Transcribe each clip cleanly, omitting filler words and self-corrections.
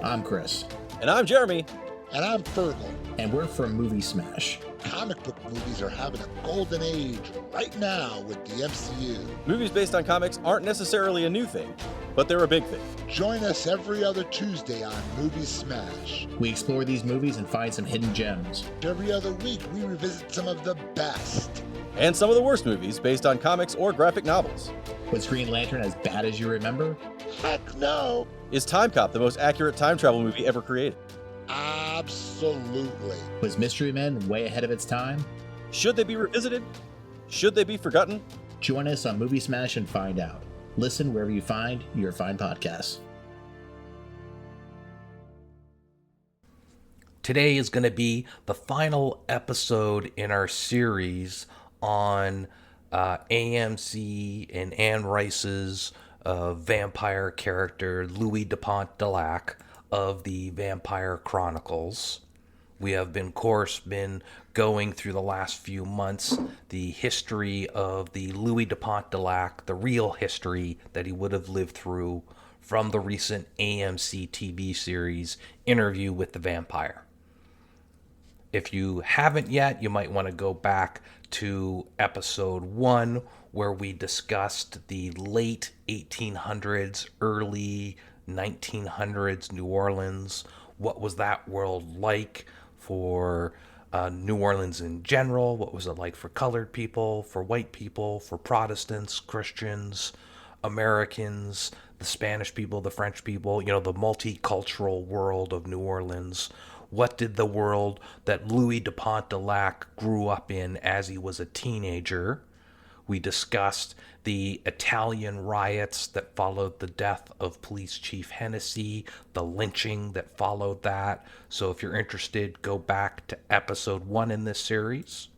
I'm Chris. And I'm Jeremy. And I'm Fergal. And we're from Movie Smash. Comic book movies are having a golden age right now with the MCU. Movies based on comics aren't necessarily a new thing, but they're a big thing. Join us every other Tuesday on Movie Smash. We explore these movies and find some hidden gems. Every other week, we revisit some of the best. And some of the worst movies based on comics or graphic novels. Was Green Lantern as bad as you remember? Heck no! Is Time Cop the most accurate time travel movie ever created? Absolutely. Was Mystery Men way ahead of its time? Should they be revisited? Should they be forgotten? Join us on Movie Smash and find out. Listen wherever you find your fine podcasts. Today is going to be the final episode in our series on AMC and Anne Rice's vampire character Louis Dupont de Lac of the Vampire Chronicles. We have been going through the last few months the history of the Louis Dupont de Lac, the real history that he would have lived through from the recent AMC TV series Interview with the Vampire. If you haven't yet, you might want to go back to episode 1, where we discussed the late 1800s, early 1900s New Orleans. What was that world like for New Orleans in general? What was it like for colored people, for white people, for Protestants, Christians, Americans, the Spanish people, the French people, the multicultural world of New Orleans? What did the world that Louis Dupont de Lac grew up in as he was a teenager? We discussed the Italian riots that followed the death of Police Chief Hennessy, the lynching that followed that. So if you're interested, go back to episode 1 in this series.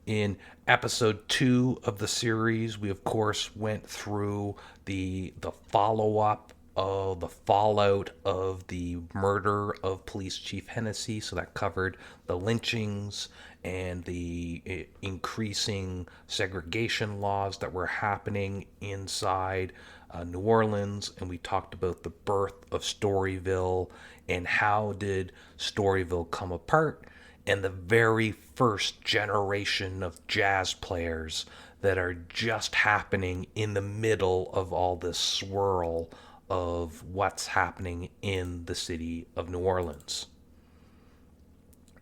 In episode 2 of the series, we of course went through the follow-up of the fallout of the murder of Police Chief Hennessy. So that covered the lynchings and the increasing segregation laws that were happening inside New Orleans. And we talked about the birth of Storyville and how did Storyville come apart, and the very first generation of jazz players that are just happening in the middle of all this swirl of what's happening in the city of New Orleans.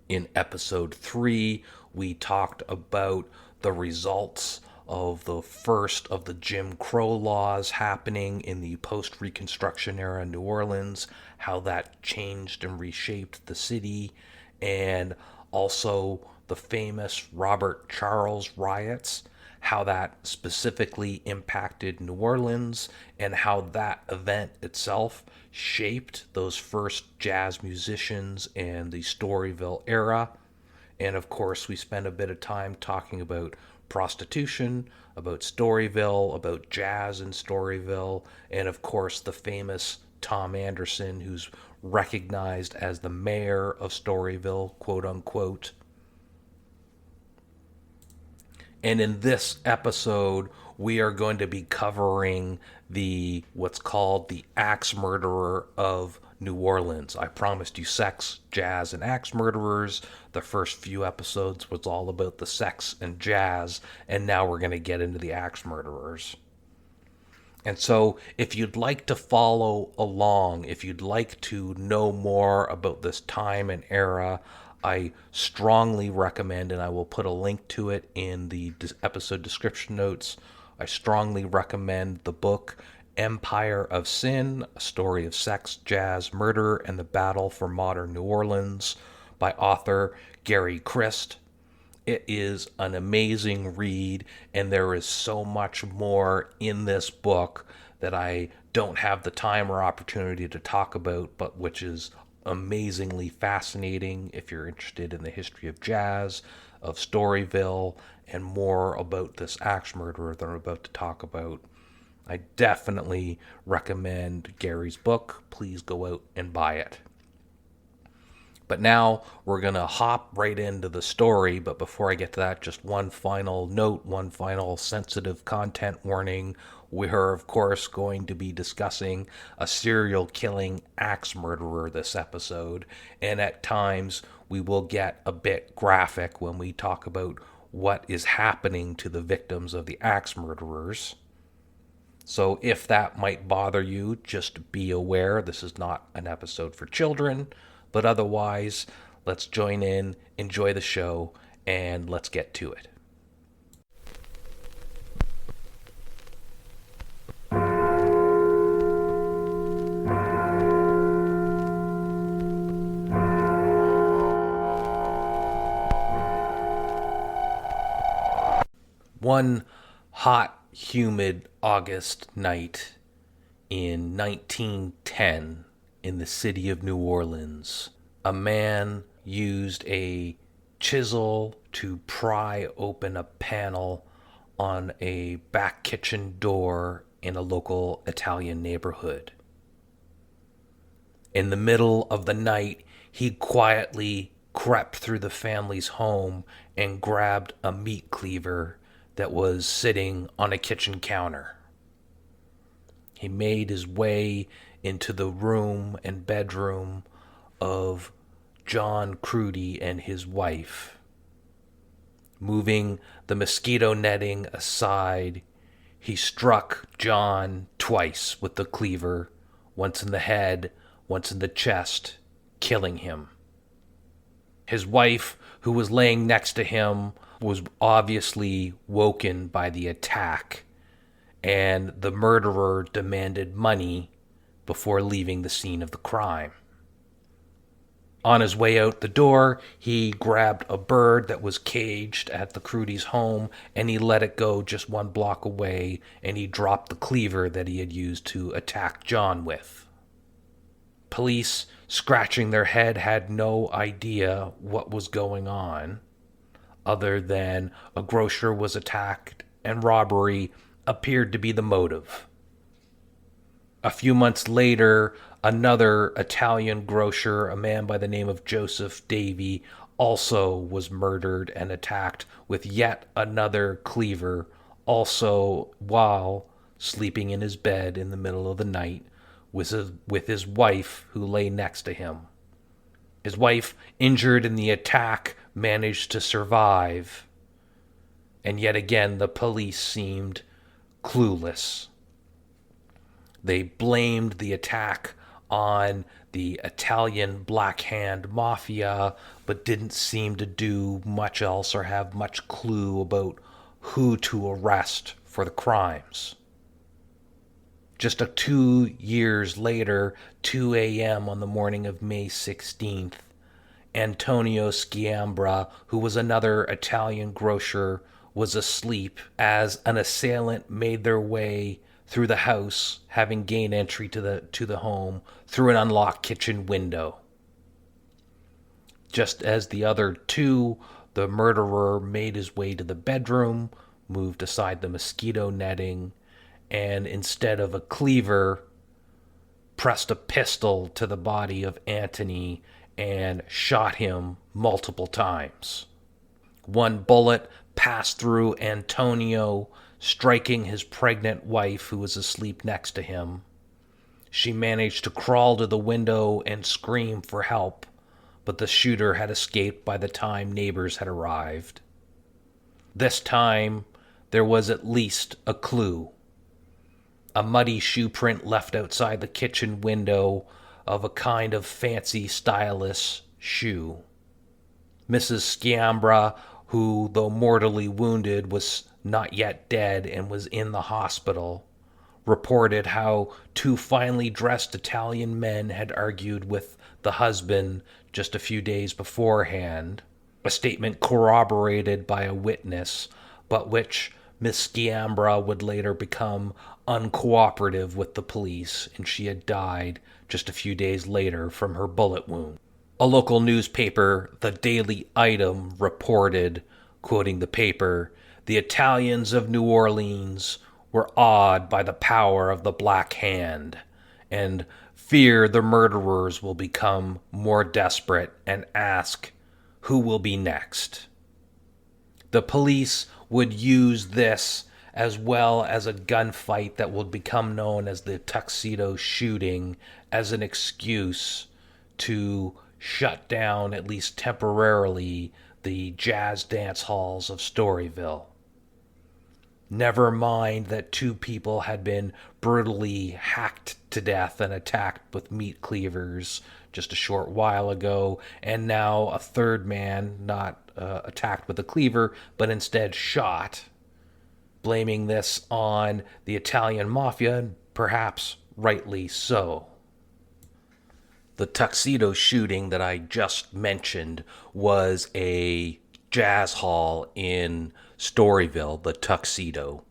In episode 3, we talked about the results of the first of the Jim Crow laws happening in the post-Reconstruction era New Orleans, how that changed and reshaped the city, and also the famous Robert Charles riots, how that specifically impacted New Orleans, and how that event itself shaped those first jazz musicians and the Storyville era. And of course, we spent a bit of time talking about prostitution, about Storyville, about jazz in Storyville, and of course the famous Tom Anderson, who's recognized as the mayor of Storyville, quote unquote. And in this episode, we are going to be covering what's called the axe murderer of New Orleans. I promised you sex, jazz, and axe murderers. The first few episodes was all about the sex and jazz, and now we're going to get into the axe murderers. And so if you'd like to follow along, if you'd like to know more about this time and era, I strongly recommend, and I will put a link to it in the episode description notes, I strongly recommend the book Empire of Sin, A Story of Sex, Jazz, Murder, and the Battle for Modern New Orleans by author Gary Christ. It is an amazing read, and there is so much more in this book that I don't have the time or opportunity to talk about, but which is amazingly fascinating if you're interested in the history of jazz, of Storyville, and more about this axe murderer that I'm about to talk about. I definitely recommend Gary's book. Please go out and buy it. But now we're going to hop right into the story. But before I get to that, just one final note, one final sensitive content warning. We are, of course, going to be discussing a serial killing axe murderer this episode, and at times we will get a bit graphic when we talk about what is happening to the victims of the axe murderers. So if that might bother you, just be aware this is not an episode for children, but otherwise, let's join in, enjoy the show, and let's get to it. One hot, humid August night in 1910 in the city of New Orleans, a man used a chisel to pry open a panel on a back kitchen door in a local Italian neighborhood. In the middle of the night, he quietly crept through the family's home and grabbed a meat cleaver that was sitting on a kitchen counter. He made his way into the room and bedroom of John Crudy and his wife. Moving the mosquito netting aside, he struck John twice with the cleaver, once in the head, once in the chest, killing him. His wife, who was laying next to him, was obviously woken by the attack, and the murderer demanded money before leaving the scene of the crime. On his way out the door, he grabbed a bird that was caged at the Crudy's home, and he let it go just one block away, and he dropped the cleaver that he had used to attack John with. Police, scratching their head, had no idea what was going on, other than a grocer was attacked and robbery appeared to be the motive. A few months later, another Italian grocer, a man by the name of Joseph Davy, also was murdered and attacked with yet another cleaver, also while sleeping in his bed in the middle of the night with his wife, who lay next to him. His wife, injured in the attack, managed to survive, and yet again the police seemed clueless. They blamed the attack on the Italian Black Hand Mafia, but didn't seem to do much else or have much clue about who to arrest for the crimes. Just 2 years later, 2 a.m. on the morning of May 16th, Antonio Sciambra, who was another Italian grocer, was asleep as an assailant made their way through the house, having gained entry to the home through an unlocked kitchen window. Just as the other two, the murderer made his way to the bedroom, moved aside the mosquito netting, and instead of a cleaver, pressed a pistol to the body of Anthony and shot him multiple times. One bullet passed through Antonio, striking his pregnant wife, who was asleep next to him. She managed to crawl to the window and scream for help, but the shooter had escaped by the time neighbors had arrived. This time, there was at least a clue. A muddy shoe print left outside the kitchen window of a kind of fancy, stylish shoe. Mrs. Sciambra, who, though mortally wounded, was not yet dead and was in the hospital, reported how two finely dressed Italian men had argued with the husband just a few days beforehand, a statement corroborated by a witness, but which Miss Sciambra would later become uncooperative with the police, and she had died just a few days later from her bullet wound. A local newspaper, the Daily Item, reported, quoting the paper, "The Italians of New Orleans were awed by the power of the Black Hand, and fear the murderers will become more desperate and ask who will be next." The police would use this as well as a gunfight that will become known as the Tuxedo Shooting, as an excuse to shut down, at least temporarily, the jazz dance halls of Storyville. Never mind that 2 people had been brutally hacked to death and attacked with meat cleavers just a short while ago, and now a 3rd man, not attacked with a cleaver, but instead shot, blaming this on the Italian mafia, and perhaps rightly so. The Tuxedo Shooting that I just mentioned was a jazz hall in Storyville, the Tuxedo,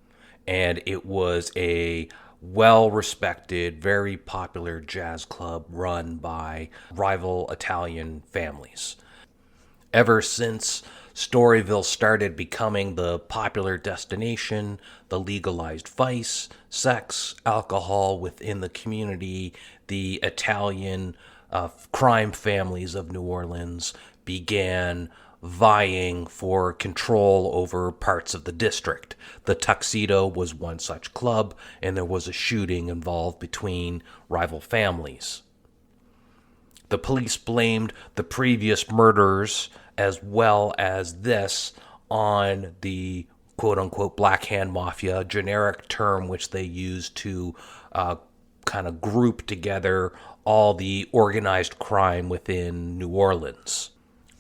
and it was a well-respected, very popular jazz club run by rival Italian families. Ever since Storyville started becoming the popular destination, the legalized vice, sex, alcohol within the community, the Italian crime families of New Orleans began vying for control over parts of the district. The Tuxedo was one such club, and there was a shooting involved between rival families. The police blamed the previous murders as well as this on the quote-unquote Black Hand Mafia, a generic term which they used to kind of group together all the organized crime within New Orleans.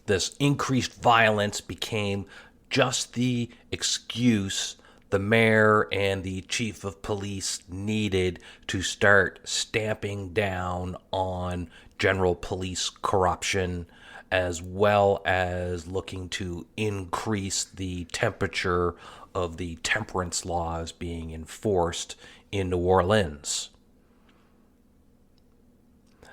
This increased violence became just the excuse the mayor and the chief of police needed to start stamping down on general police corruption, as well as looking to increase the temperature of the temperance laws being enforced in New Orleans.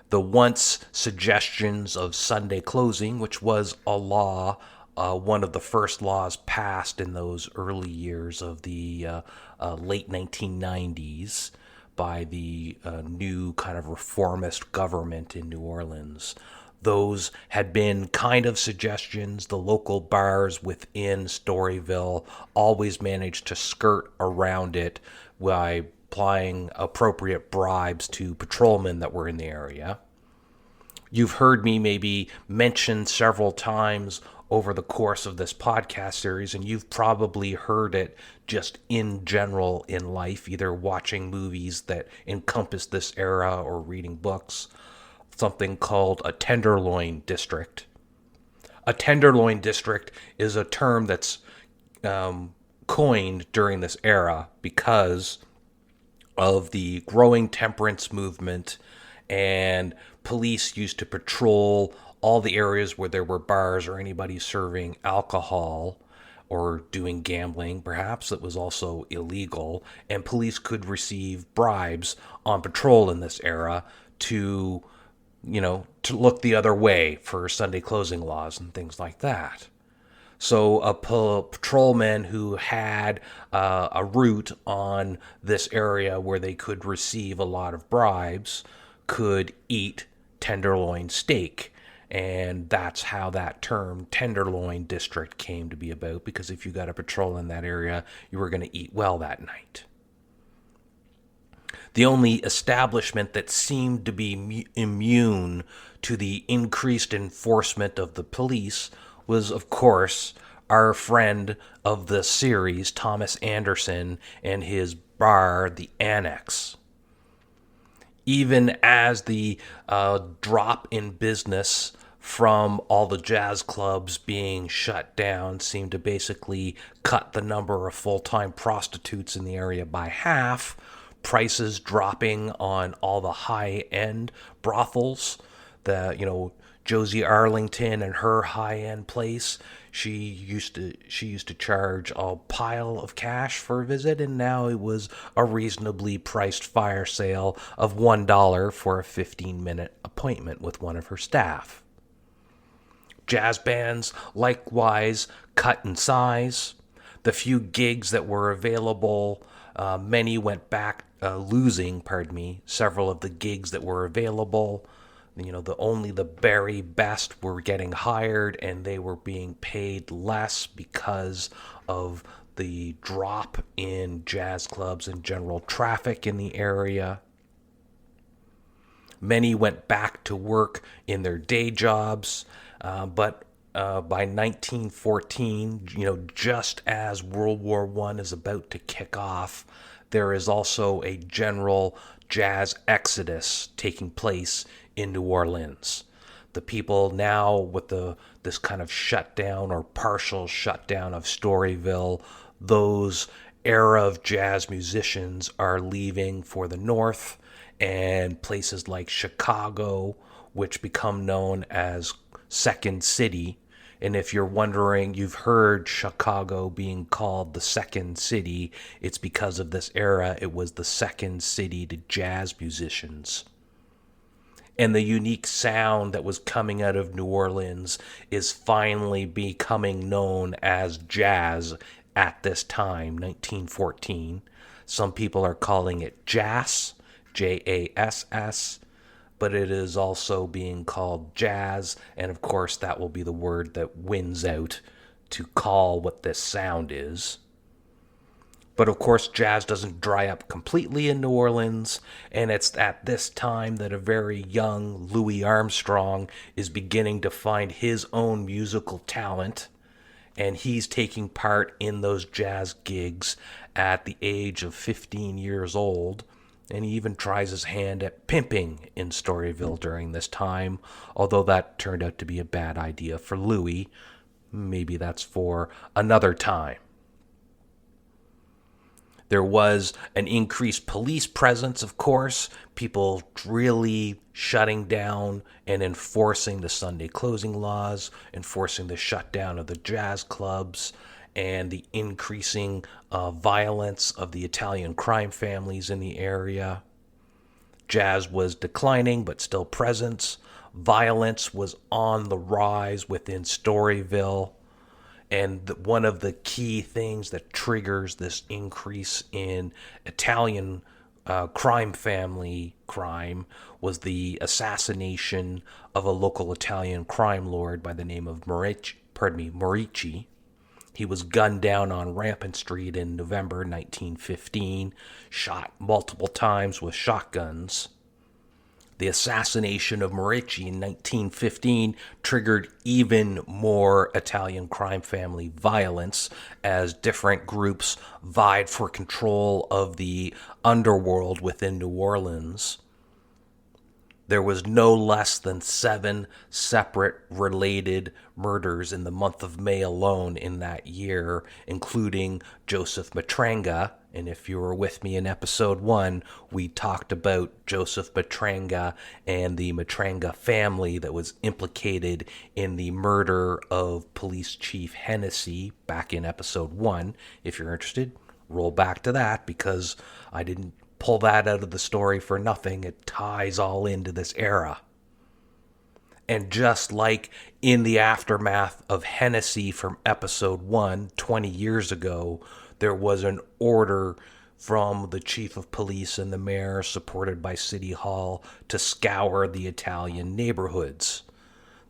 The once suggestions of Sunday closing, which was a law, one of the first laws passed in those early years of the late 1990s by the new kind of reformist government in New Orleans. Those had been kind of suggestions. The local bars within Storyville always managed to skirt around it by applying appropriate bribes to patrolmen that were in the area. You've heard me maybe mention several times over the course of this podcast series, and you've probably heard it just in general in life, either watching movies that encompass this era or reading books, something called a tenderloin district. A tenderloin district is a term that's coined during this era because of the growing temperance movement, and police used to patrol all the areas where there were bars or anybody serving alcohol or doing gambling, perhaps, that was also illegal, and police could receive bribes on patrol in this era to look the other way for Sunday closing laws and things like that. So a patrolman who had a route on this area where they could receive a lot of bribes could eat tenderloin steak. And that's how that term tenderloin district came to be about, because if you got a patrol in that area, you were going to eat well that night. The only establishment that seemed to be immune to the increased enforcement of the police was, of course, our friend of the series, Thomas Anderson, and his bar, the Annex. Even as the drop in business from all the jazz clubs being shut down seemed to basically cut the number of full-time prostitutes in the area by half, prices dropping on all the high-end brothels, Josie Arlington and her high-end place, she used to charge a pile of cash for a visit, and now it was a reasonably priced fire sale of $1 for a 15-minute appointment with one of her staff. Jazz bands likewise cut in size. The few gigs that were available, many went back losing several of the gigs that were available. Only the very best were getting hired, and they were being paid less because of the drop in jazz clubs and general traffic in the area. Many went back to work in their day jobs, but by 1914, just as World War I is about to kick off, there is also a general jazz exodus taking place in New Orleans. The people now, with this kind of shutdown or partial shutdown of Storyville, those era of jazz musicians are leaving for the north, and places like Chicago, which become known as Second City. And if you're wondering, you've heard Chicago being called the Second City, it's because of this era. It was the second city to jazz musicians. And the unique sound that was coming out of New Orleans is finally becoming known as jazz at this time, 1914. Some people are calling it jazz, Jass, but it is also being called jazz, and of course that will be the word that wins out to call what this sound is. But of course jazz doesn't dry up completely in New Orleans, and it's at this time that a very young Louis Armstrong is beginning to find his own musical talent, and he's taking part in those jazz gigs at the age of 15 years old. And he even tries his hand at pimping in Storyville during this time, although that turned out to be a bad idea for Louis. Maybe that's for another time. There was an increased police presence, of course, people really shutting down and enforcing the Sunday closing laws, enforcing the shutdown of the jazz clubs, and the increasing violence of the Italian crime families in the area. Jazz was declining, but still present. Violence was on the rise within Storyville. And one of the key things that triggers this increase in Italian family crime was the assassination of a local Italian crime lord by the name of Morici. He was gunned down on Rampant Street in November 1915, shot multiple times with shotguns. The assassination of Morici in 1915 triggered even more Italian crime family violence as different groups vied for control of the underworld within New Orleans. There was no less than 7 separate related murders in the month of May alone in that year, including Joseph Matranga. And if you were with me in episode 1, we talked about Joseph Matranga and the Matranga family that was implicated in the murder of Police Chief Hennessy back in episode 1. If you're interested, roll back to that because I didn't pull that out of the story for nothing. It ties all into this era. And just like in the aftermath of Hennessy from episode 1, 20 years ago, there was an order from the chief of police and the mayor, supported by City Hall, to scour the Italian neighborhoods.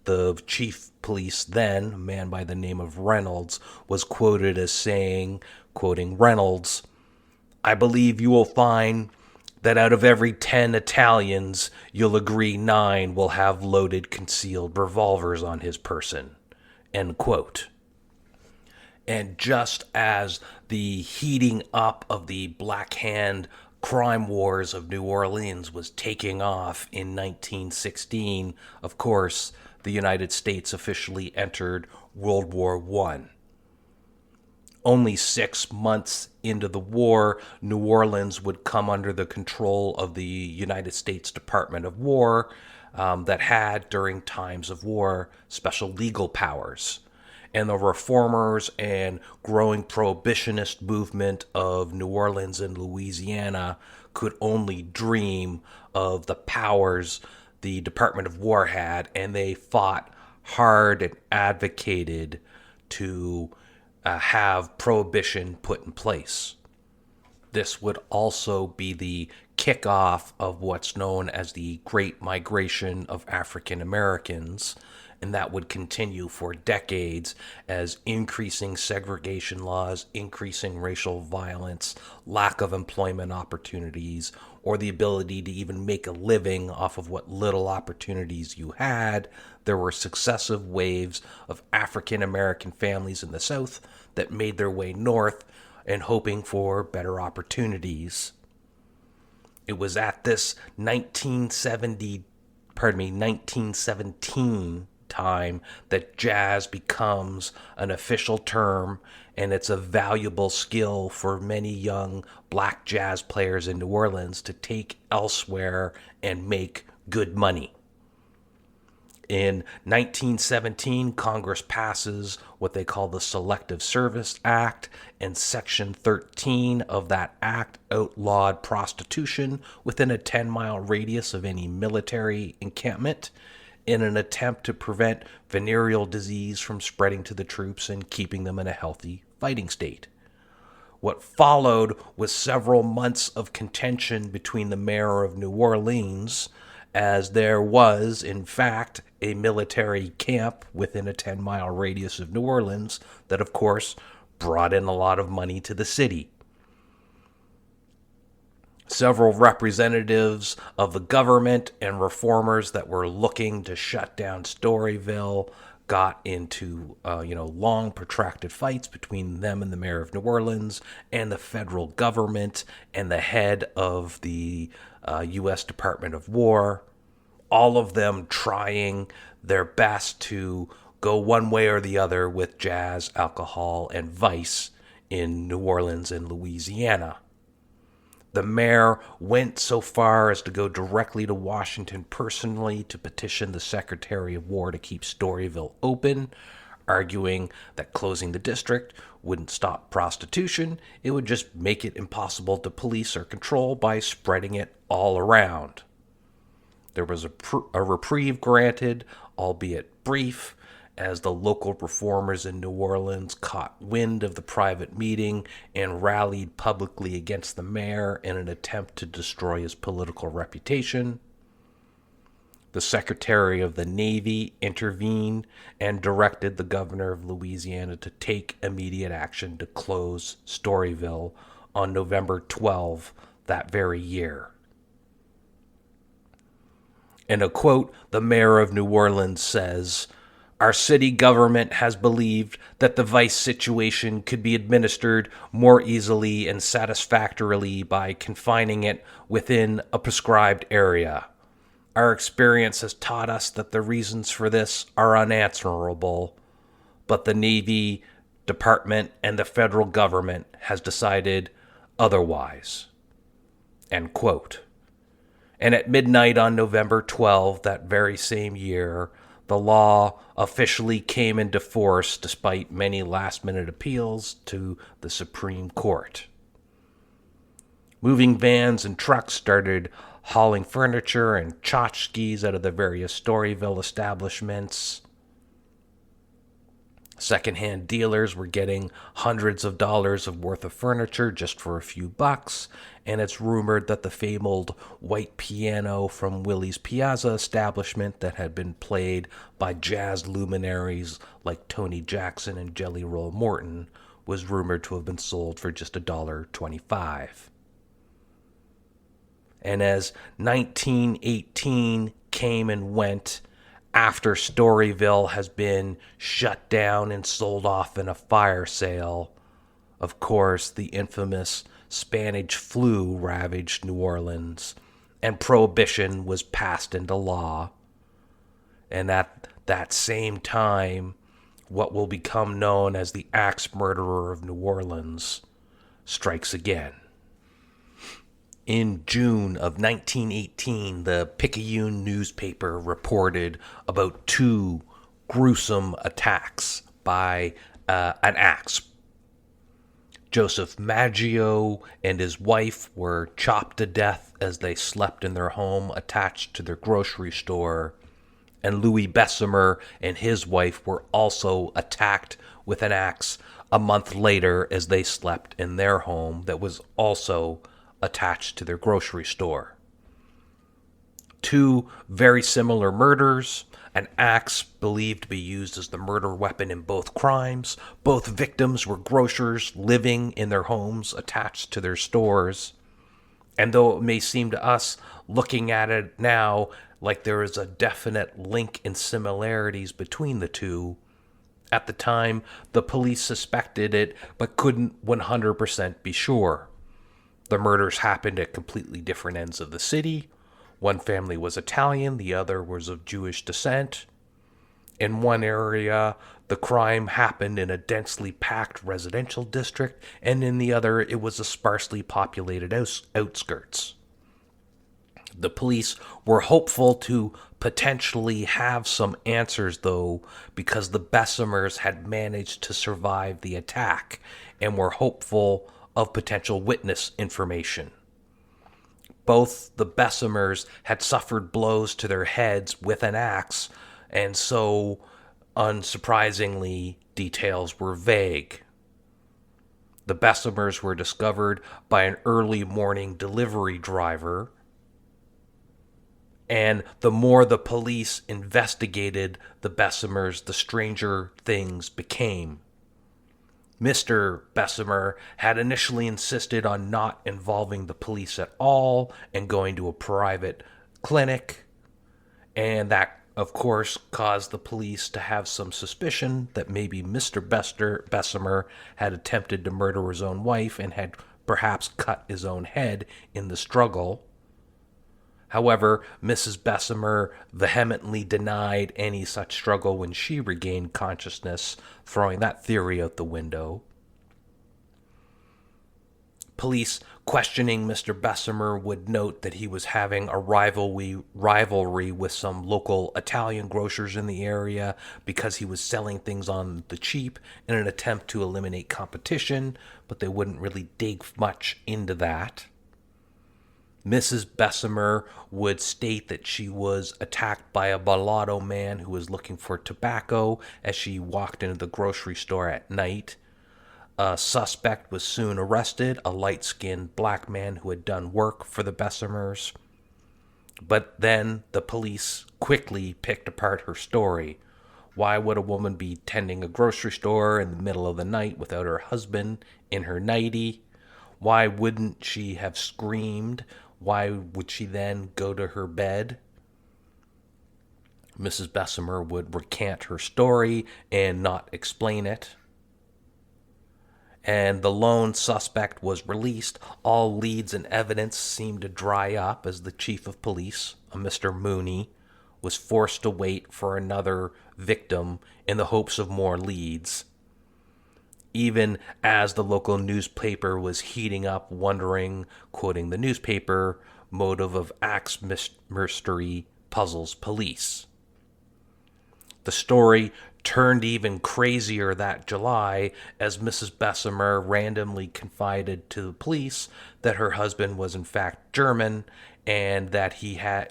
The chief police then, a man by the name of Reynolds, was quoted as saying, quoting Reynolds, "I believe you will find that out of every 10 Italians, you'll agree 9 will have loaded concealed revolvers on his person." End quote. And just as the heating up of the Black Hand crime wars of New Orleans was taking off in 1916, of course, the United States officially entered World War I. Only 6 months into the war, New Orleans would come under the control of the United States Department of War that had, during times of war, special legal powers. And the reformers and growing prohibitionist movement of New Orleans and Louisiana could only dream of the powers the Department of War had, and they fought hard and advocated to have prohibition put in place. This would also be the kickoff of what's known as the Great Migration of African Americans, and that would continue for decades as increasing segregation laws, increasing racial violence, lack of employment opportunities, or the ability to even make a living off of what little opportunities you had. There were successive waves of African American families in the South that made their way north and hoping for better opportunities. It was at this 1917 time that jazz becomes an official term, and it's a valuable skill for many young black jazz players in New Orleans to take elsewhere and make good money. In 1917, Congress passes what they call the Selective Service Act, and Section 13 of that act outlawed prostitution within a 10-mile radius of any military encampment in an attempt to prevent venereal disease from spreading to the troops and keeping them in a healthy fighting state. What followed was several months of contention between the mayor of New Orleans, as there was, in fact, a military camp within a 10-mile radius of New Orleans that, of course, brought in a lot of money to the city. Several representatives of the government and reformers that were looking to shut down Storyville got into long protracted fights between them and the mayor of New Orleans and the federal government and the head of the U.S. Department of War, all of them trying their best to go one way or the other with jazz, alcohol, and vice in New Orleans and Louisiana. The mayor went so far as to go directly to Washington personally to petition the Secretary of War to keep Storyville open, arguing that closing the district wouldn't stop prostitution, it would just make it impossible to police or control by spreading it all around. There was a reprieve granted, albeit brief, as the local reformers in New Orleans caught wind of the private meeting and rallied publicly against the mayor in an attempt to destroy his political reputation. The Secretary of the Navy intervened and directed the governor of Louisiana to take immediate action to close Storyville on November 12 that very year. In a quote, the mayor of New Orleans says, "Our city government has believed that the vice situation could be administered more easily and satisfactorily by confining it within a prescribed area. Our experience has taught us that the reasons for this are unanswerable, but the Navy Department and the federal government has decided otherwise." End quote. And at midnight on November 12 that very same year, the law officially came into force despite many last-minute appeals to the Supreme Court. Moving vans and trucks started hauling furniture and tchotchkes out of the various Storyville establishments. Secondhand dealers were getting hundreds of dollars of worth of furniture just for a few bucks, and it's rumored that the fabled white piano from Willie's Piazza establishment that had been played by jazz luminaries like Tony Jackson and Jelly Roll Morton was rumored to have been sold for just $1.25. And as 1918 came and went, after Storyville has been shut down and sold off in a fire sale, of course, the infamous Spanish flu ravaged New Orleans, and Prohibition was passed into law. And at that same time, what will become known as the Axe Murderer of New Orleans strikes again. In June of 1918, the Picayune newspaper reported about 2 gruesome attacks by an axe. Joseph Maggio and his wife were chopped to death as they slept in their home attached to their grocery store, and Louis Besumer and his wife were also attacked with an axe a month later as they slept in their home that was also attached to their grocery store. Two very similar murders, an axe believed to be used as the murder weapon in both crimes. Both victims were grocers living in their homes attached to their stores. And though it may seem to us, looking at it now, like there is a definite link in similarities between the two, at the time, the police suspected it, but couldn't 100% be sure. The murders happened at completely different ends of the city. One family was Italian, the other was of Jewish descent. In one area, the crime happened in a densely packed residential district, and in the other, it was a sparsely populated outskirts. The police were hopeful to potentially have some answers, though, because the Besumers had managed to survive the attack and were hopeful of potential witness information. Both the Besumers had suffered blows to their heads with an axe, and so, unsurprisingly, details were vague. The Besumers were discovered by an early morning delivery driver, and the more the police investigated the Besumers, the stranger things became. Mr. Besumer had initially insisted on not involving the police at all and going to a private clinic, and that, of course, caused the police to have some suspicion that maybe Mr. Besumer had attempted to murder his own wife and had perhaps cut his own head in the struggle. However, Mrs. Besumer vehemently denied any such struggle when she regained consciousness, throwing that theory out the window. Police questioning Mr. Besumer would note that he was having a rivalry with some local Italian grocers in the area because he was selling things on the cheap in an attempt to eliminate competition, but they wouldn't really dig much into that. Mrs. Besumer would state that she was attacked by a mulatto man who was looking for tobacco as she walked into the grocery store at night. A suspect was soon arrested, a light-skinned black man who had done work for the Besumers. But then the police quickly picked apart her story. Why would a woman be tending a grocery store in the middle of the night without her husband in her nightie? Why wouldn't she have screamed? Why would she then go to her bed? Mrs. Besumer would recant her story and not explain it. And the lone suspect was released. All leads and evidence seemed to dry up as the chief of police, a Mr. Mooney, was forced to wait for another victim in the hopes of more leads. Even as the local newspaper was heating up, wondering, quoting the newspaper, motive of axe mystery puzzles police. The story turned even crazier that July as Mrs. Besumer randomly confided to the police that her husband was in fact German and that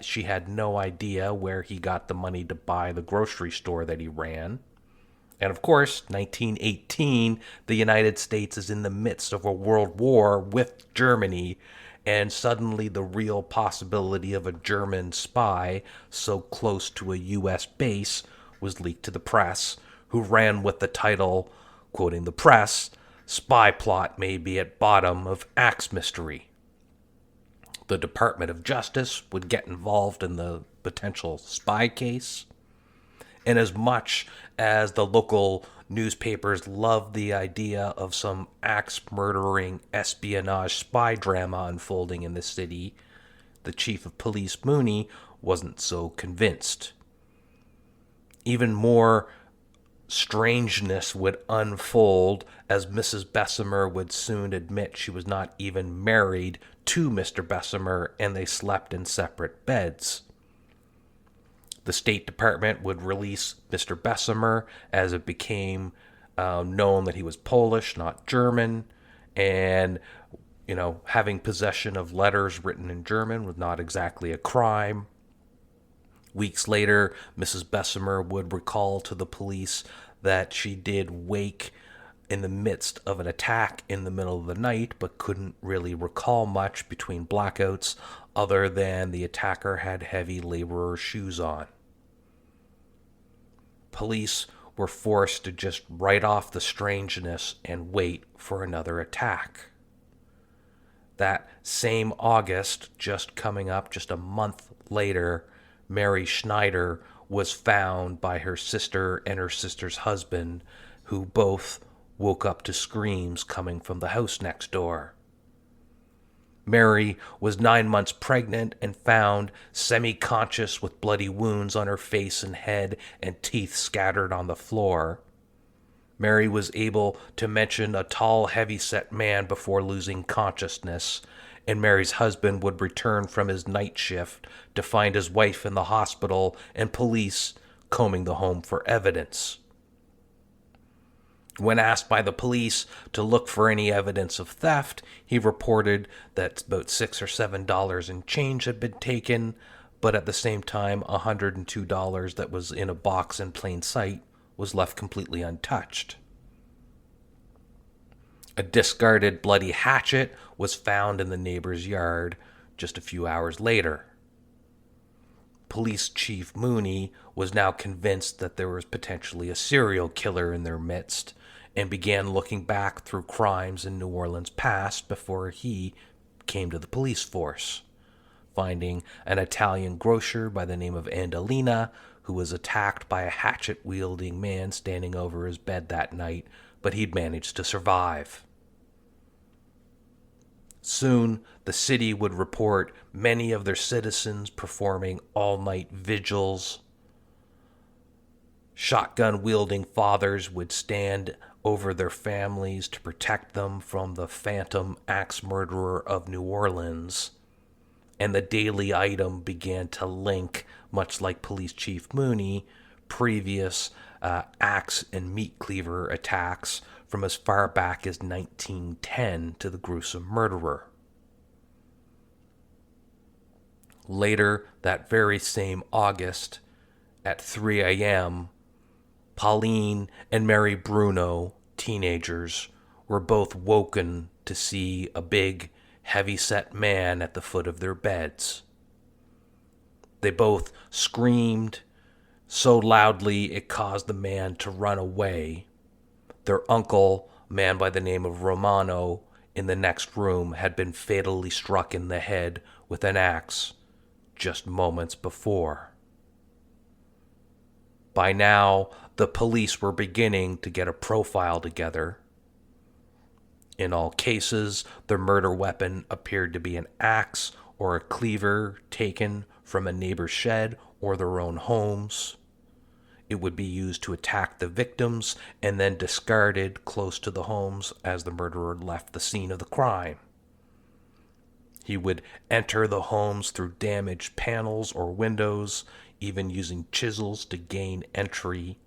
she had no idea where he got the money to buy the grocery store that he ran. And of course, 1918, the United States is in the midst of a world war with Germany, and suddenly the real possibility of a German spy so close to a U.S. base was leaked to the press, who ran with the title, quoting the press, "Spy plot may be at bottom of axe mystery." The Department of Justice would get involved in the potential spy case. And as much as the local newspapers loved the idea of some axe-murdering espionage spy drama unfolding in the city, the chief of police, Mooney, wasn't so convinced. Even more strangeness would unfold as Mrs. Besumer would soon admit she was not even married to Mr. Besumer and they slept in separate beds. The State Department would release Mr. Besumer as it became known that he was Polish, not German, and, having possession of letters written in German was not exactly a crime. Weeks later, Mrs. Besumer would recall to the police that she did wake in the midst of an attack in the middle of the night, but couldn't really recall much between blackouts other than the attacker had heavy laborer shoes on. Police were forced to just write off the strangeness and wait for another attack. That same August, just coming up, just a month later, Mary Schneider was found by her sister and her sister's husband, who both woke up to screams coming from the house next door. Mary was 9 months pregnant and found semi-conscious with bloody wounds on her face and head and teeth scattered on the floor. Mary was able to mention a tall, heavy-set man before losing consciousness, and Mary's husband would return from his night shift to find his wife in the hospital and police combing the home for evidence. When asked by the police to look for any evidence of theft, he reported that about $6 or $7 in change had been taken, but at the same time, $102 that was in a box in plain sight was left completely untouched. A discarded bloody hatchet was found in the neighbor's yard just a few hours later. Police Chief Mooney was now convinced that there was potentially a serial killer in their midst, and began looking back through crimes in New Orleans past before he came to the police force, finding an Italian grocer by the name of Andalina who was attacked by a hatchet-wielding man standing over his bed that night, but he'd managed to survive. Soon, the city would report many of their citizens performing all-night vigils. Shotgun-wielding fathers would stand over their families to protect them from the phantom axe murderer of New Orleans. And the Daily Item began to link, much like Police Chief Mooney, previous axe and meat cleaver attacks from as far back as 1910 to the gruesome murderer. Later that very same August, at 3 a.m., Pauline and Mary Bruno, teenagers, were both woken to see a big, heavy-set man at the foot of their beds. They both screamed so loudly it caused the man to run away. Their uncle, a man by the name of Romano, in the next room, had been fatally struck in the head with an axe just moments before. By now, the police were beginning to get a profile together. In all cases, the murder weapon appeared to be an axe or a cleaver taken from a neighbor's shed or their own homes. It would be used to attack the victims and then discarded close to the homes as the murderer left the scene of the crime. He would enter the homes through damaged panels or windows, even using chisels to gain entry.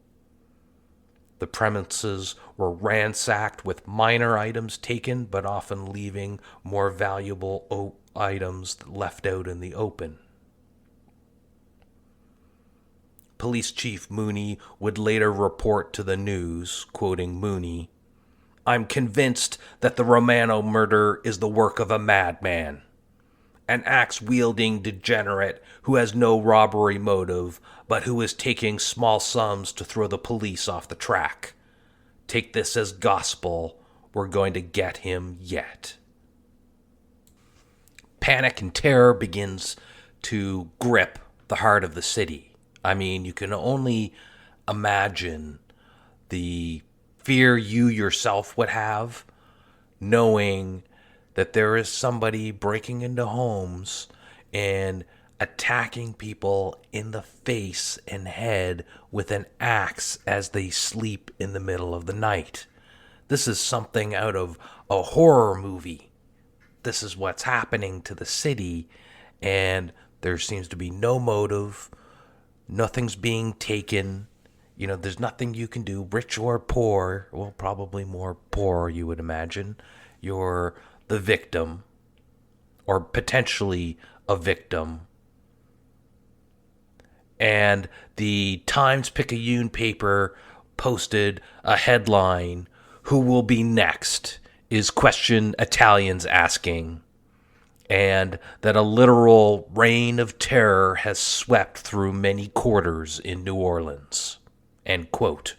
The premises were ransacked with minor items taken, but often leaving more valuable items left out in the open. Police Chief Mooney would later report to the news, quoting Mooney, "I'm convinced that the Romano murder is the work of a madman. An axe-wielding degenerate who has no robbery motive, but who is taking small sums to throw the police off the track. Take this as gospel. We're going to get him yet." Panic and terror begins to grip the heart of the city. I mean, you can only imagine the fear you yourself would have knowing that there is somebody breaking into homes and attacking people in the face and head with an axe as they sleep in the middle of the night. This is something out of a horror movie. This is what's happening to the city, and there seems to be no motive. Nothing's being taken. You know, there's nothing you can do, rich or poor. Well, probably more poor, you would imagine. You're the victim, or potentially a victim. And the Times-Picayune paper posted a headline, Who will be next is question Italians asking, and that a literal reign of terror has swept through many quarters in New Orleans. End quote.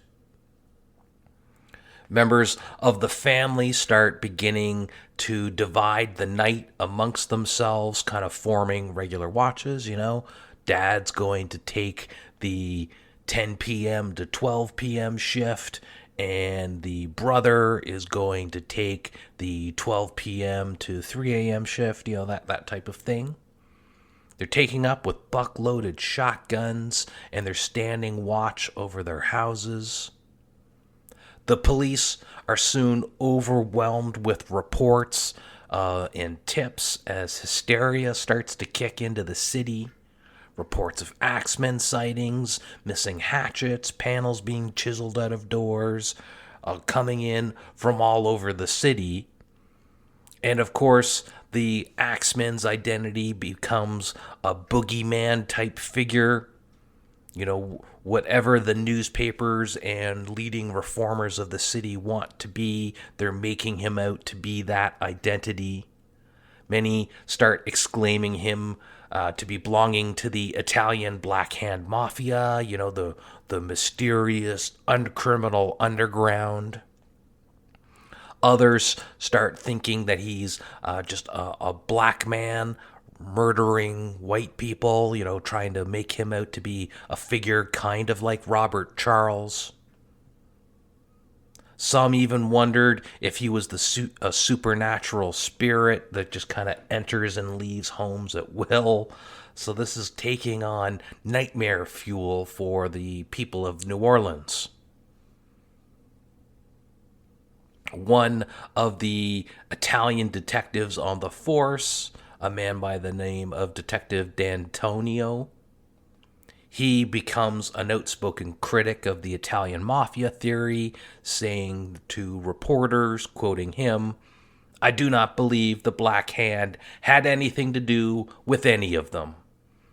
Members of the family start beginning to divide the night amongst themselves, kind of forming regular watches, Dad's going to take the 10 p.m. to 12 p.m. shift, and the brother is going to take the 12 p.m. to 3 a.m. shift, that type of thing. They're taking up with buck-loaded shotguns, and they're standing watch over their houses. The police are soon overwhelmed with reports and tips as hysteria starts to kick into the city. Reports of Axman sightings, missing hatchets, panels being chiseled out of doors, coming in from all over the city. And of course, the Axman's identity becomes a boogeyman type figure. Whatever the newspapers and leading reformers of the city want to be, they're making him out to be that identity. Many start exclaiming him to be belonging to the Italian Black Hand Mafia, the mysterious criminal underground. Others start thinking that he's just a black man murdering white people, trying to make him out to be a figure kind of like Robert Charles. Some even wondered if he was a supernatural spirit that just kind of enters and leaves homes at will. So this is taking on nightmare fuel for the people of New Orleans. One of the Italian detectives on the force, a man by the name of Detective D'Antonio, he becomes an outspoken critic of the Italian mafia theory, saying to reporters, quoting him, "I do not believe the Black Hand had anything to do with any of them.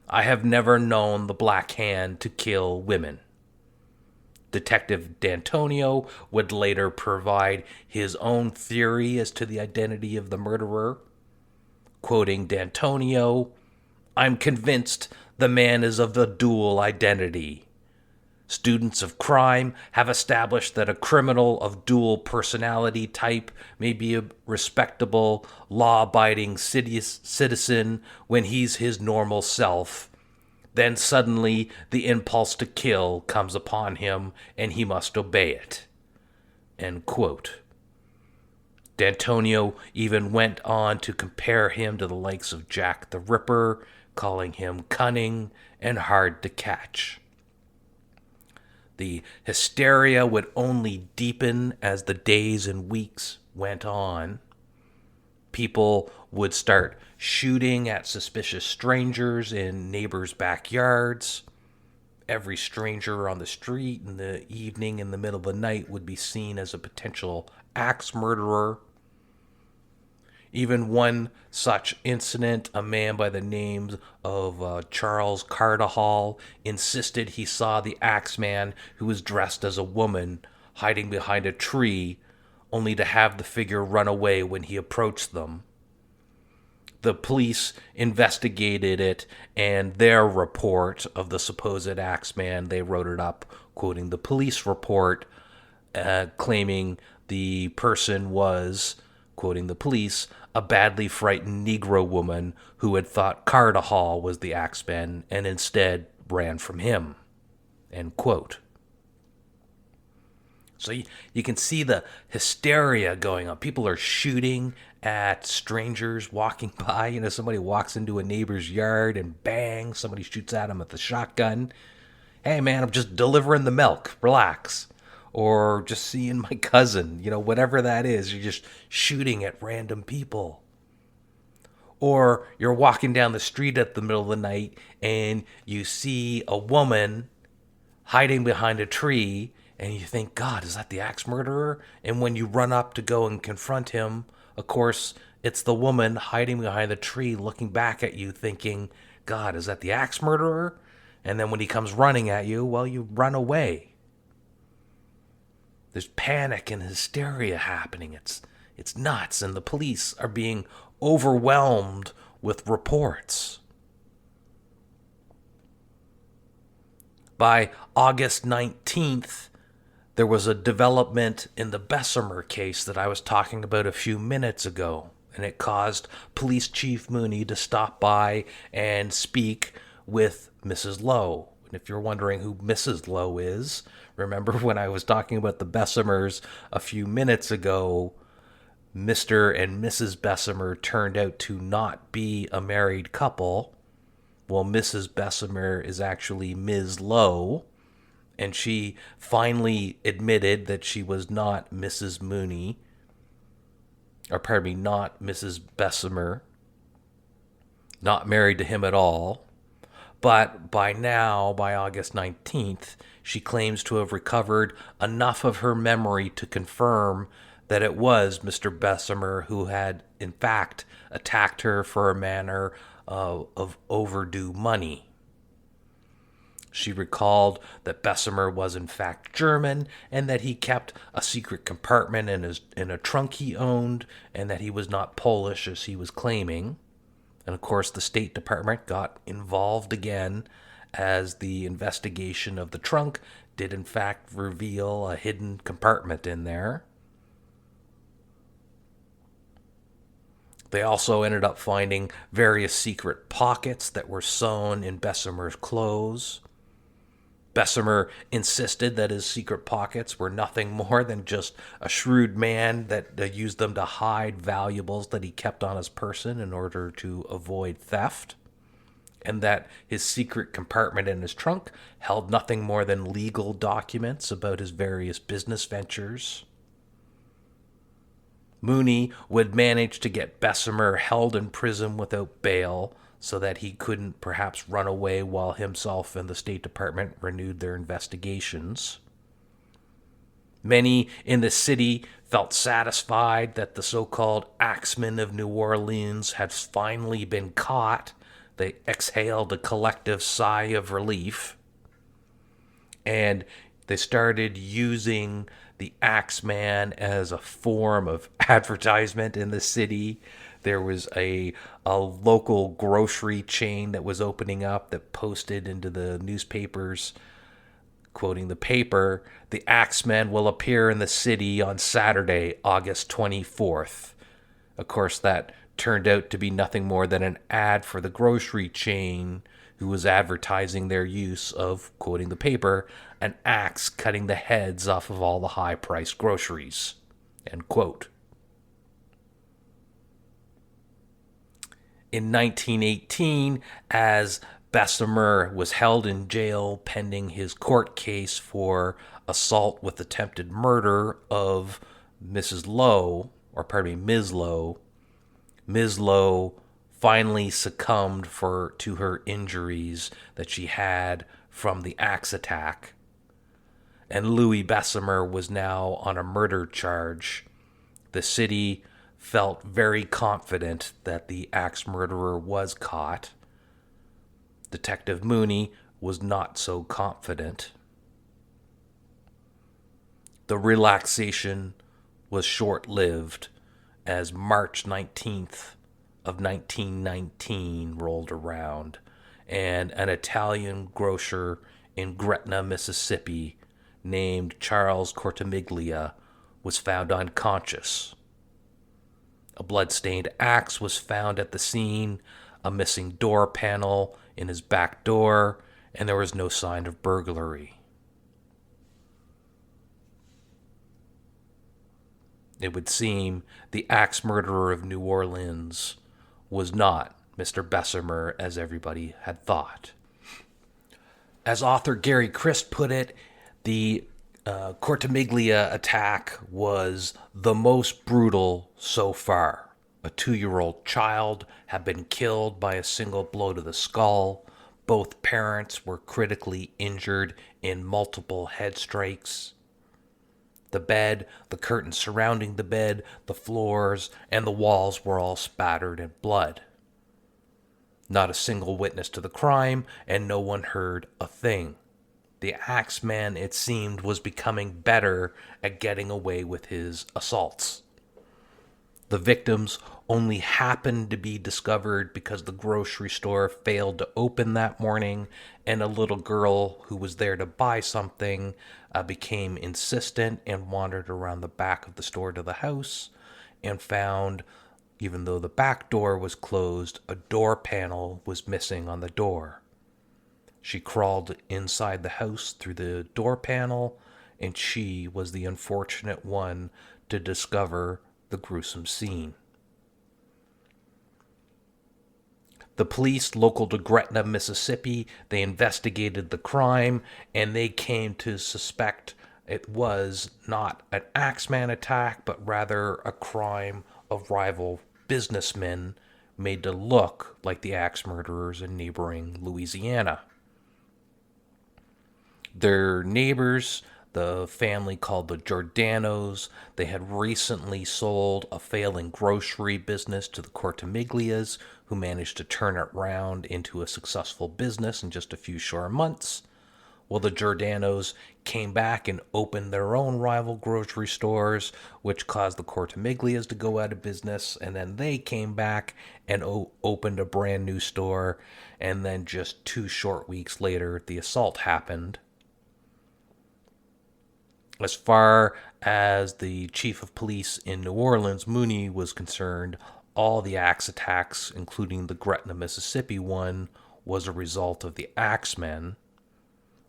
I have never known the Black Hand to kill women." Detective D'Antonio would later provide his own theory as to the identity of the murderer. Quoting D'Antonio, "I'm convinced the man is of the dual identity. Students of crime have established that a criminal of dual personality type may be a respectable, law-abiding citizen when he's his normal self. Then suddenly the impulse to kill comes upon him and he must obey it." End quote. D'Antonio even went on to compare him to the likes of Jack the Ripper, calling him cunning and hard to catch. The hysteria would only deepen as the days and weeks went on. People would start shooting at suspicious strangers in neighbors' backyards. Every stranger on the street in the evening, in the middle of the night, would be seen as a potential axe murderer. Even one such incident, a man by the name of Charles Cardahall insisted he saw the Axman, who was dressed as a woman, hiding behind a tree, only to have the figure run away when he approached them. The police investigated it, and their report of the supposed Axman, they wrote it up, quoting the police report, claiming the person was, quoting the police, a badly frightened Negro woman who had thought Cardahall was the Axman and instead ran from him. End quote. So you can see the hysteria going on. People are shooting at strangers walking by. Somebody walks into a neighbor's yard and bang, somebody shoots at him with a shotgun. "Hey man, I'm just delivering the milk. Relax." Or just seeing my cousin, whatever that is, you're just shooting at random people. Or you're walking down the street at the middle of the night and you see a woman hiding behind a tree and you think, God, is that the axe murderer? And when you run up to go and confront him, of course, it's the woman hiding behind the tree looking back at you thinking, God, is that the axe murderer? And then when he comes running at you, well, you run away. There's panic and hysteria happening. It's nuts, and the police are being overwhelmed with reports. By August 19th, there was a development in the Besumer case that I was talking about a few minutes ago, and it caused Police Chief Mooney to stop by and speak with Mrs. Lowe. And if you're wondering who Mrs. Lowe is, remember when I was talking about the Besumers a few minutes ago, Mr. and Mrs. Besumer turned out to not be a married couple. Well, Mrs. Besumer is actually Ms. Lowe, and she finally admitted that she was not Mrs. Mooney, or pardon me, not Mrs. Besumer, not married to him at all. But by now, by August 19th, she claims to have recovered enough of her memory to confirm that it was Mr. Besumer who had, in fact, attacked her for a manner of overdue money. She recalled that Besumer was in fact German, and that he kept a secret compartment in a trunk he owned, and that he was not Polish as he was claiming. And of course the State Department got involved again, as the investigation of the trunk did in fact reveal a hidden compartment in there. They also ended up finding various secret pockets that were sewn in Besumer's clothes. Besumer insisted that his secret pockets were nothing more than just a shrewd man that used them to hide valuables that he kept on his person in order to avoid theft, and that his secret compartment in his trunk held nothing more than legal documents about his various business ventures. Mooney would manage to get Besumer held in prison without bail, so that he couldn't perhaps run away while himself and the State Department renewed their investigations. Many in the city felt satisfied that the so-called Axman of New Orleans had finally been caught. They exhaled a collective sigh of relief, and they started using the Axeman as a form of advertisement in the city. There was a local grocery chain that was opening up that posted into the newspapers, quoting the paper, "The Axeman will appear in the city on Saturday, August 24th. Of course, that turned out to be nothing more than an ad for the grocery chain, who was advertising their use of, quoting the paper, an axe cutting the heads off of all the high-priced groceries. End quote. In 1918, as Besumer was held in jail pending his court case for assault with attempted murder of Ms. Lowe, Ms. Lowe finally succumbed to her injuries that she had from the axe attack, and Louis Besumer was now on a murder charge. The city felt very confident that the axe murderer was caught. Detective Mooney was not so confident. The relaxation was short-lived as March 19th of 1919 rolled around, and an Italian grocer in Gretna, Mississippi, named Charles Cortigmilia, was found unconscious. A blood-stained axe was found at the scene, a missing door panel in his back door, and there was no sign of burglary. It would seem the axe murderer of New Orleans was not Mr. Besumer, as everybody had thought. As author Gary Christ put it, the Cortigmilia attack was the most brutal so far. A 2-year-old child had been killed by a single blow to the skull. Both parents were critically injured in multiple head strikes. The bed, the curtains surrounding the bed, the floors, and the walls were all spattered in blood. Not a single witness to the crime, and no one heard a thing. the Axman, it seemed, was becoming better at getting away with his assaults. The victims only happened to be discovered because the grocery store failed to open that morning, and a little girl who was there to buy something became insistent and wandered around the back of the store to the house and found, even though the back door was closed, a door panel was missing on the door. She crawled inside the house through the door panel, and she was the unfortunate one to discover the gruesome scene. The police local to Gretna, Mississippi, they investigated the crime, and they came to suspect it was not an Axman attack, but rather a crime of rival businessmen made to look like the axe murderers in neighboring Louisiana. Their neighbors, the family called the Giordano's, they had recently sold a failing grocery business to the Cortigmilias, who managed to turn it around into a successful business in just a few short months. Well, the Giordano's came back and opened their own rival grocery stores, which caused the Cortigmilias to go out of business, and then they came back and opened a brand new store, and then just 2 short weeks later, the assault happened. As far as the chief of police in New Orleans, Mooney, was concerned, all the axe attacks, including the Gretna, Mississippi one, was a result of the Axmen,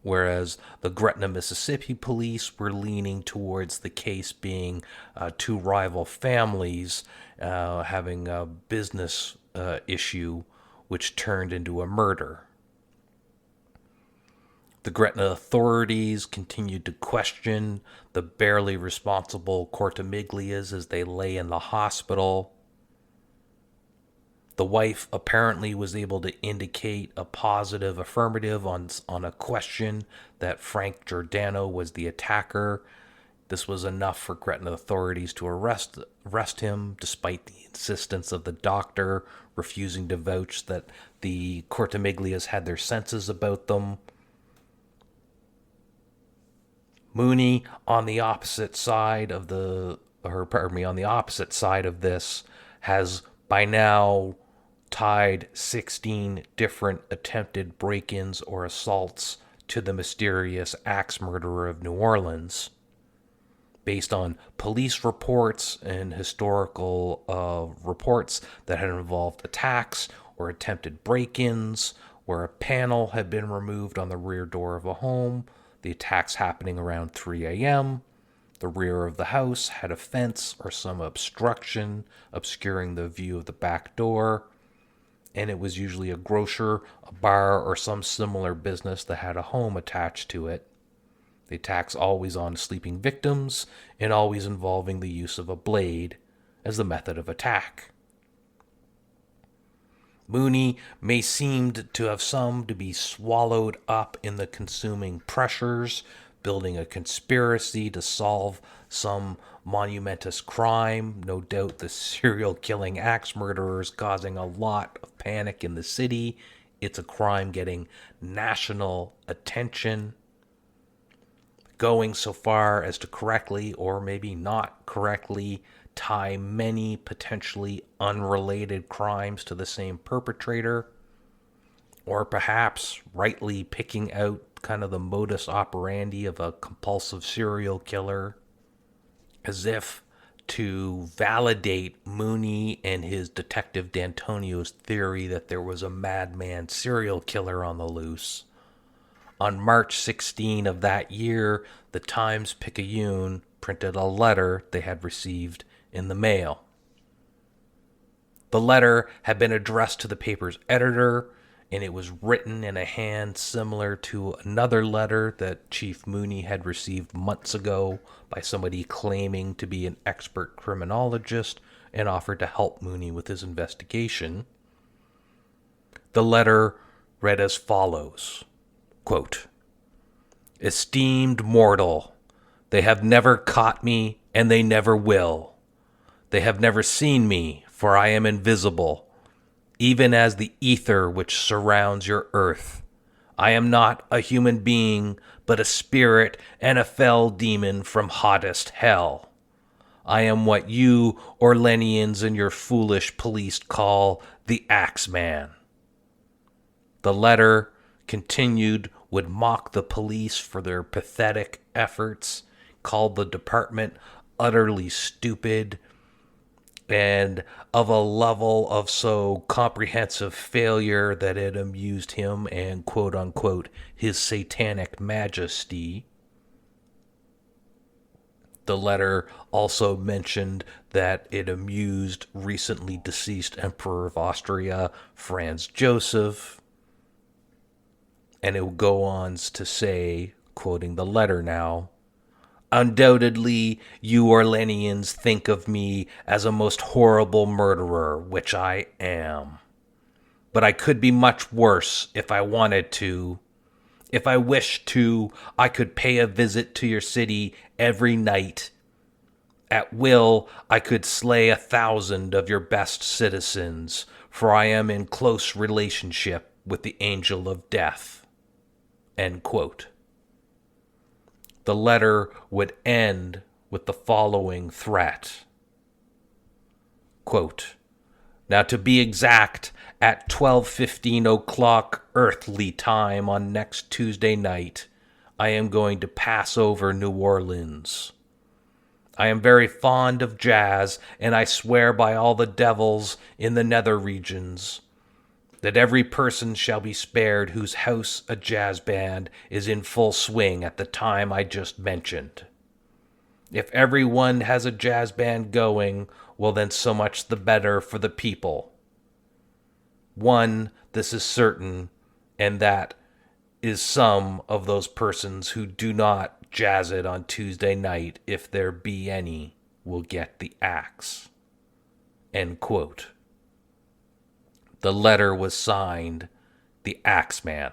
whereas the Gretna, Mississippi police were leaning towards the case being 2 rival families having a business issue which turned into a murder. The Gretna authorities continued to question the barely responsible Cortigmilias as they lay in the hospital. The wife apparently was able to indicate a positive affirmative on a question that Frank Giordano was the attacker. This was enough for Gretna authorities to arrest him, despite the insistence of the doctor refusing to vouch that the Cortigmilias had their senses about them. Mooney, on the opposite side of this, has by now tied 16 different attempted break-ins or assaults to the mysterious axe murderer of New Orleans. Based on police reports and historical reports that had involved attacks or attempted break-ins, where a panel had been removed on the rear door of a home, the attacks happening around 3 a.m. The rear of the house had a fence or some obstruction obscuring the view of the back door, and it was usually a grocer, a bar, or some similar business that had a home attached to it. The attacks always on sleeping victims and always involving the use of a blade as the method of attack. Mooney may seem to have some to be swallowed up in the consuming pressures, building a conspiracy to solve some monumentous crime. No doubt the serial killing axe murderers causing a lot of panic in the city. It's a crime getting national attention. Going so far as to correctly, or maybe not correctly, tie many potentially unrelated crimes to the same perpetrator, or perhaps rightly picking out kind of the modus operandi of a compulsive serial killer, as if to validate Mooney and his detective D'Antonio's theory that there was a madman serial killer on the loose. On March 16 of that year, the Times-Picayune printed a letter they had received in the mail. The letter had been addressed to the paper's editor, and it was written in a hand similar to another letter that Chief Mooney had received months ago by somebody claiming to be an expert criminologist and offered to help Mooney with his investigation. The letter read as follows, quote, "Esteemed mortal, they have never caught me, and they never will. They have never seen me, for I am invisible, even as the ether which surrounds your earth. I am not a human being, but a spirit and a fell demon from hottest hell. I am what you Orleanians and your foolish police call the Axman. The letter continued would mock the police for their pathetic efforts, called the department utterly stupid, and of a level of so comprehensive failure that it amused him and quote-unquote his satanic majesty. The letter also mentioned that it amused recently deceased Emperor of Austria, Franz Joseph. And it would go on to say, quoting the letter now, undoubtedly, you Orleanians think of me as a most horrible murderer, which I am. But I could be much worse if I wanted to. If I wished to, I could pay a visit to your city every night. At will, I could slay 1,000 of your best citizens, for I am in close relationship with the angel of death. End quote. The letter would end with the following threat. Quote, now to be exact, at 12:15 o'clock earthly time on next Tuesday night, I am going to pass over New Orleans. I am very fond of jazz, and I swear by all the devils in the nether regions that every person shall be spared whose house a jazz band is in full swing at the time I just mentioned. If everyone has a jazz band going, well then so much the better for the people. One, this is certain, and that is some of those persons who do not jazz it on Tuesday night, if there be any, will get the axe. End quote. The letter was signed, the Axman.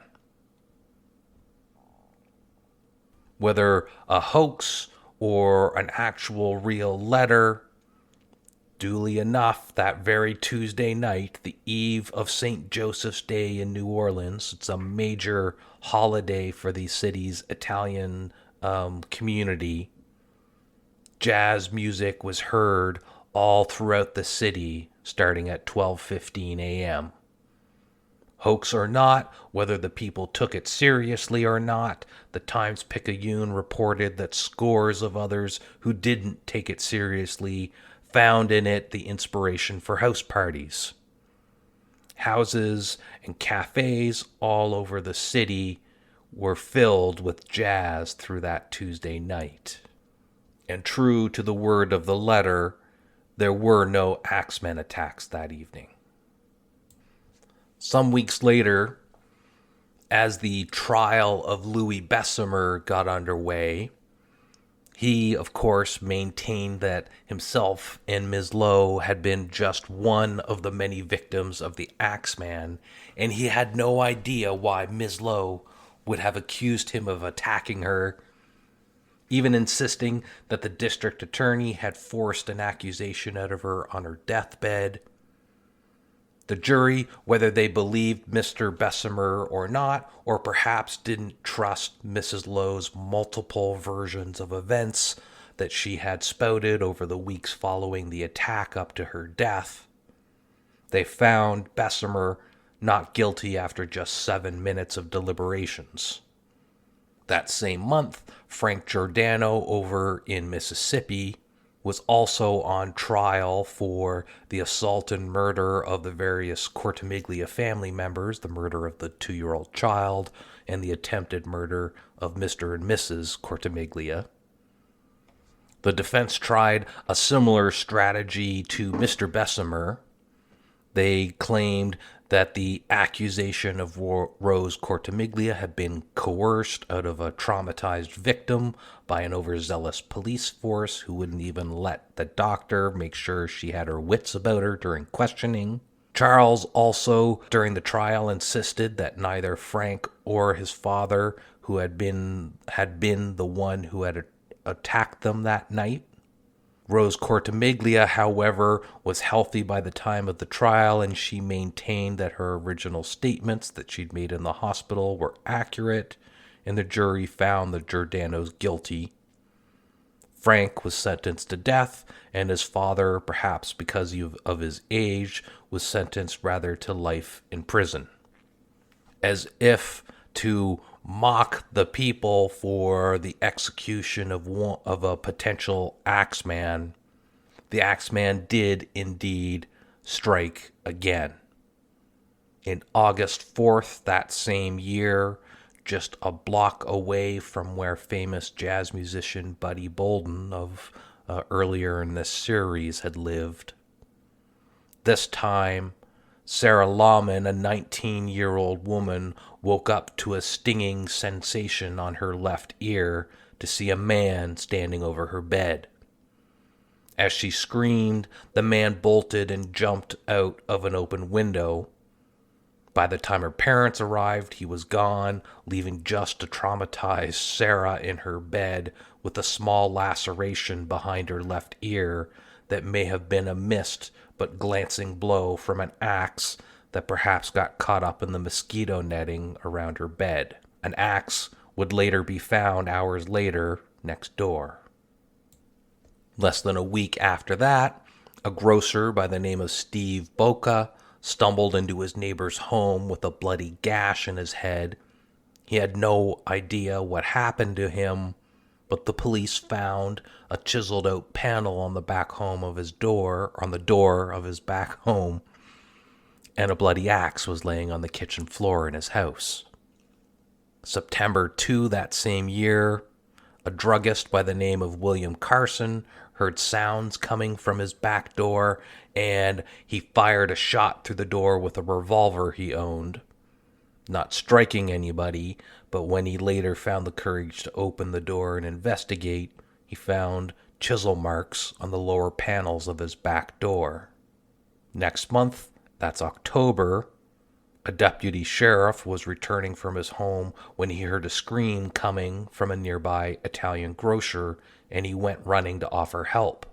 Whether a hoax or an actual real letter, duly enough, that very Tuesday night, the eve of St. Joseph's Day in New Orleans, it's a major holiday for the city's Italian community, jazz music was heard all throughout the city starting at 12:15 a.m. Hoax or not, whether the people took it seriously or not, the Times-Picayune reported that scores of others who didn't take it seriously found in it the inspiration for house parties. Houses and cafes all over the city were filled with jazz through that Tuesday night. And true to the word of the letter, there were no Axman attacks that evening. Some weeks later, as the trial of Louis Besumer got underway, he, of course, maintained that himself and Ms. Lowe had been just one of the many victims of the Axman, and he had no idea why Ms. Lowe would have accused him of attacking her, even insisting that the district attorney had forced an accusation out of her on her deathbed. The jury, whether they believed Mr. Besumer or not, or perhaps didn't trust Mrs. Lowe's multiple versions of events that she had spouted over the weeks following the attack up to her death, they found Besumer not guilty after just 7 minutes of deliberations. That same month, Frank Giordano over in Mississippi was also on trial for the assault and murder of the various Cortigmilia family members, the murder of the 2-year-old child, and the attempted murder of Mr. and Mrs. Cortigmilia. The defense tried a similar strategy to Mr. Besumer. They claimed that the accusation of Rose Cortigmilia had been coerced out of a traumatized victim by an overzealous police force who wouldn't even let the doctor make sure she had her wits about her during questioning. Charles also, during the trial, insisted that neither Frank or his father, who had been the one who had attacked them that night. Rose Cortigmilia, however, was healthy by the time of the trial, and she maintained that her original statements that she'd made in the hospital were accurate, and the jury found the Giordano's guilty. Frank was sentenced to death, and his father, perhaps because of his age, was sentenced rather to life in prison. As if to mock the people for the execution of a potential Axman, the Axman did indeed strike again. In August 4th that same year, just a block away from where famous jazz musician Buddy Bolden of earlier in this series had lived. This time, Sarah Lawman, a 19-year-old woman, woke up to a stinging sensation on her left ear to see a man standing over her bed. As she screamed, the man bolted and jumped out of an open window. By the time her parents arrived, he was gone, leaving just a traumatized Sarah in her bed with a small laceration behind her left ear that may have been a missed but glancing blow from an axe that perhaps got caught up in the mosquito netting around her bed. An axe would later be found hours later next door. Less than a week after that, a grocer by the name of Steve Boca stumbled into his neighbor's home with a bloody gash in his head. He had no idea what happened to him, but the police found a chiseled out panel on the back home of his door, on the door of his back home, and a bloody axe was laying on the kitchen floor in his house. September 2 that same year, a druggist by the name of William Carson heard sounds coming from his back door, and he fired a shot through the door with a revolver he owned, not striking anybody, but when he later found the courage to open the door and investigate, he found chisel marks on the lower panels of his back door. Next month, that's October, a deputy sheriff was returning from his home when he heard a scream coming from a nearby Italian grocer, and he went running to offer help.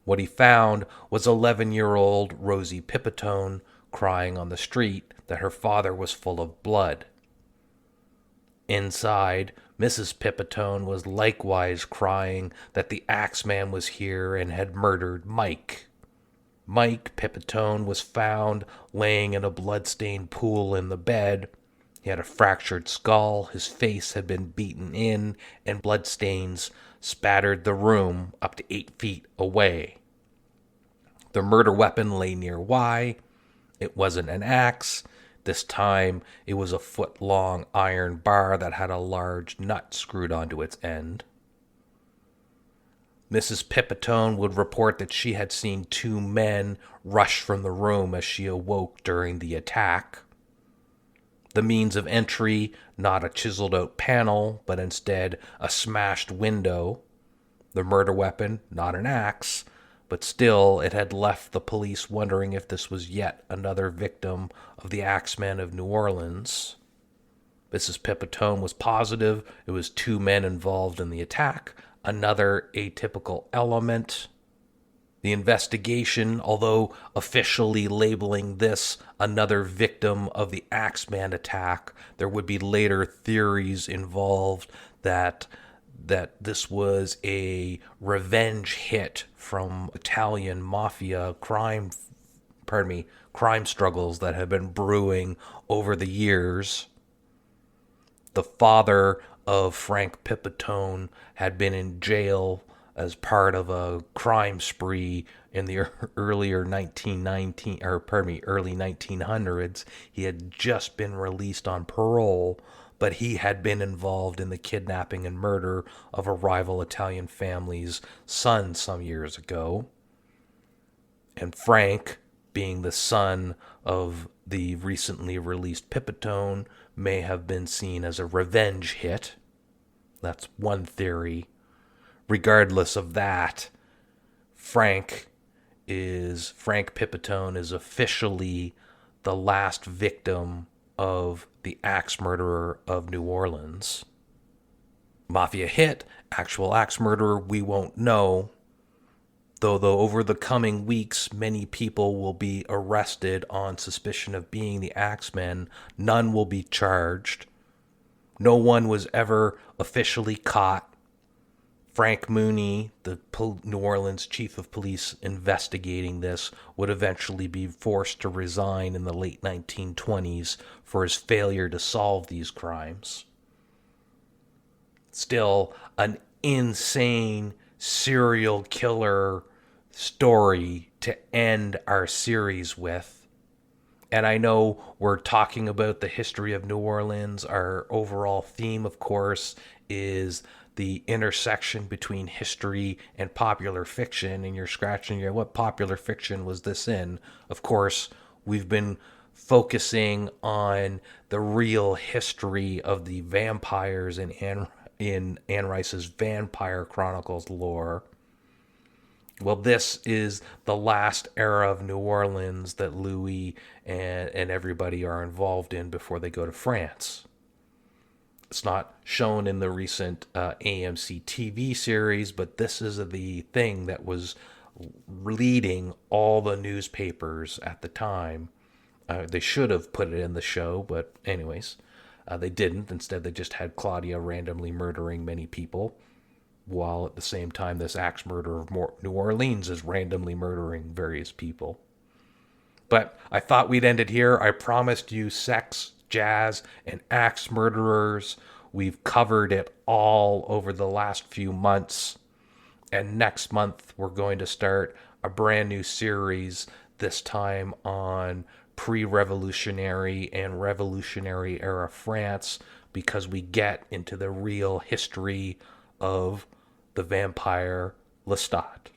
What he found was 11-year-old Rosie Pipitone crying on the street that her father was full of blood. Inside, Mrs. Pipitone was likewise crying that the Axman was here and had murdered Mike. Mike Pipitone was found laying in a blood-stained pool in the bed. He had a fractured skull, his face had been beaten in, and bloodstains spattered the room up to 8 feet away. The murder weapon lay nearby. It wasn't an axe. This time, it was a foot-long iron bar that had a large nut screwed onto its end. Mrs. Pipitone would report that she had seen 2 men rush from the room as she awoke during the attack. The means of entry, not a chiseled-out panel, but instead a smashed window. The murder weapon, not an axe, but still it had left the police wondering if this was yet another victim of the Axman of New Orleans. Mrs. Pipitone was positive it was 2 men involved in the attack, another atypical element. The investigation, although officially labeling this another victim of the Axman attack, there would be later theories involved that this was a revenge hit from Italian mafia crime struggles that had been brewing over the years. The father of Frank Pipitone had been in jail as part of a crime spree in the early 1900s. He had just been released on parole, but he had been involved in the kidnapping and murder of a rival Italian family's son some years ago. And Frank, being the son of the recently released Pipitone, may have been seen as a revenge hit. That's one theory. Regardless of that, Frank Pipitone is officially the last victim of the axe murderer of New Orleans. Mafia hit, actual axe murderer, we won't know. Though over the coming weeks, many people will be arrested on suspicion of being the Axemen, none will be charged. No one was ever officially caught. Frank Mooney, the New Orleans chief of police investigating this, would eventually be forced to resign in the late 1920s for his failure to solve these crimes. Still, an insane serial killer story to end our series with. And I know we're talking about the history of New Orleans. Our overall theme, of course, is the intersection between history and popular fiction. And you're scratching your, what popular fiction was this in? Of course, we've been focusing on the real history of the vampires in Anne Rice's Vampire Chronicles lore. Well, this is the last era of New Orleans that Louis and everybody are involved in before they go to France. It's not shown in the recent AMC TV series, but this is the thing that was leading all the newspapers at the time. They should have put it in the show, but anyways, they didn't. Instead, they just had Claudia randomly murdering many people, while at the same time this axe murderer of New Orleans is randomly murdering various people. But I thought we'd end it here. I promised you sex, jazz, and axe murderers. We've covered it all over the last few months. And next month, we're going to start a brand new series, this time on pre-revolutionary and revolutionary era France, because we get into the real history of the vampire Lestat.